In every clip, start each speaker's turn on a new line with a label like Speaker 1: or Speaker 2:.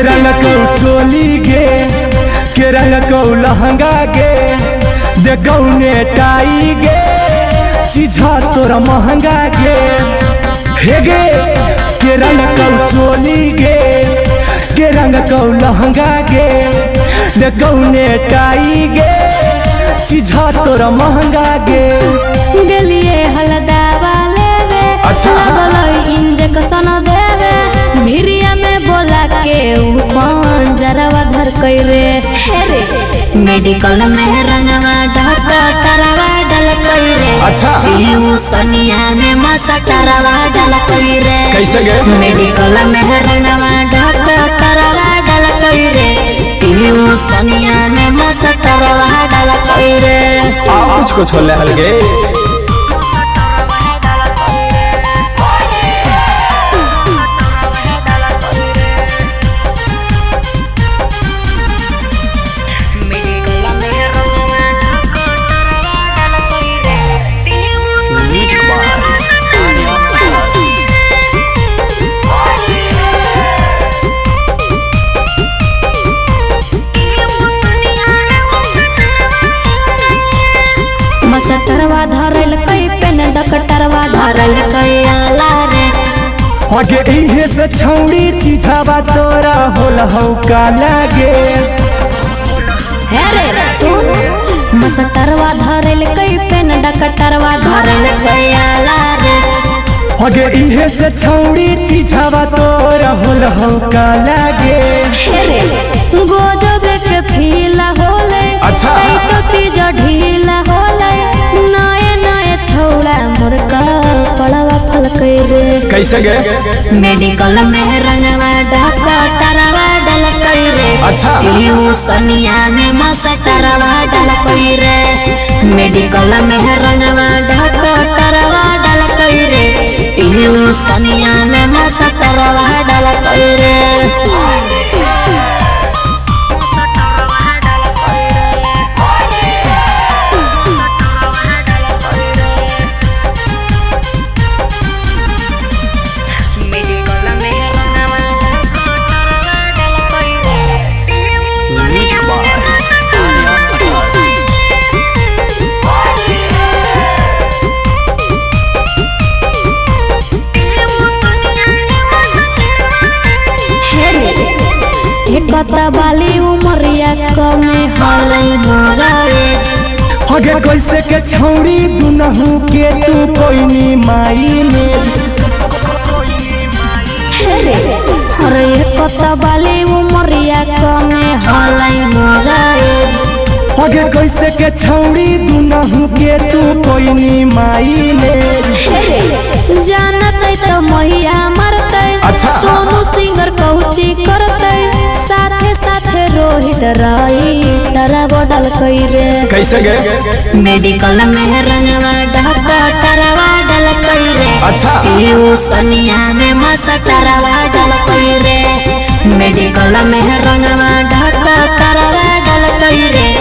Speaker 1: रंग को चोली गे के रंग को लहंगा गे देखौ नेटाई गे चीजा तोरा महंगा गे हे गे के रंग को चोली गे के रंग को लहंगा गे देखौ नेटाई गे चीजा तोरा महंगा गे
Speaker 2: गेलिए हलदावा लेवे
Speaker 1: अच्छा
Speaker 2: इंजेक्शन देवे भिरिया में बोला के कौन जरावा धर कइरे रे मेडिकल में रंगवा डॉक्टरवा डल कइरे
Speaker 1: अच्छा
Speaker 2: सनिया में मसटरवा डल कइरे
Speaker 1: कैसे गे
Speaker 2: मेडिकल में रंगवा डॉक्टरवा डल कइरे सनिया में मसटरवा डल कइरे
Speaker 1: कुछ ले हल गे
Speaker 2: मसटरवा धरल कई पेन डॉक्टरवा धरल कई आला रे
Speaker 1: आगे इहे से छौड़ी चीजावा तोरा होल हौ का लागे
Speaker 2: हे रे सुन मसटरवा धरल कई पेन डॉक्टरवा धरल कई आला रे
Speaker 1: आगे इहे से छौड़ी चीजावा तोरा होल हौ का लागे
Speaker 2: हे रे गोजब के फीला होले
Speaker 1: अच्छा
Speaker 2: तो चीज ढीला होले नए नए छौड़ा मोर का पड़वा फल कइरे
Speaker 1: कैसे गे
Speaker 2: मेडिकल में रंगवा डॉक्टरवा डल कइरे
Speaker 1: अच्छा
Speaker 2: सनिया में मसटरवा डल कइरे मेडिकल में रंगवा डॉक्टरवा डल कइरे सनिया में मसटरवा डल कइरे कता बाली उमरिया कमे हरई मोराए
Speaker 1: आगे कैसे के छौड़ी दुनहु के तू कोइनी माई में
Speaker 2: अरे कता बाली उमरिया कमे हरई मोराए
Speaker 1: आगे कैसे के छौड़ी दुनहु के तू कोइनी माई में
Speaker 2: जानत तो मैया मरते
Speaker 1: अच्छा
Speaker 2: सोनू सिंगर कहूची करते साथे साथे रोहित राई डरा बडल कइरे
Speaker 1: कैसे गे
Speaker 2: मेडिकल में रंगवा डॉक्टरवा डल कइरे
Speaker 1: अच्छा
Speaker 2: सनिया में मसटरवा डल कइरे मेडिकल में रंगवा डॉक्टरवा डल कइरे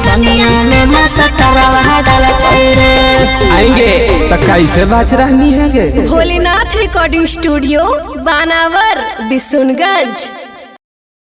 Speaker 2: सनिया में मसटरवा डल कइरे
Speaker 1: आएंगे तो कैसे बात रहनी है गे
Speaker 3: भोलेनाथ रिकॉर्डिंग स्टूडियो बानावर बिशुनगंज।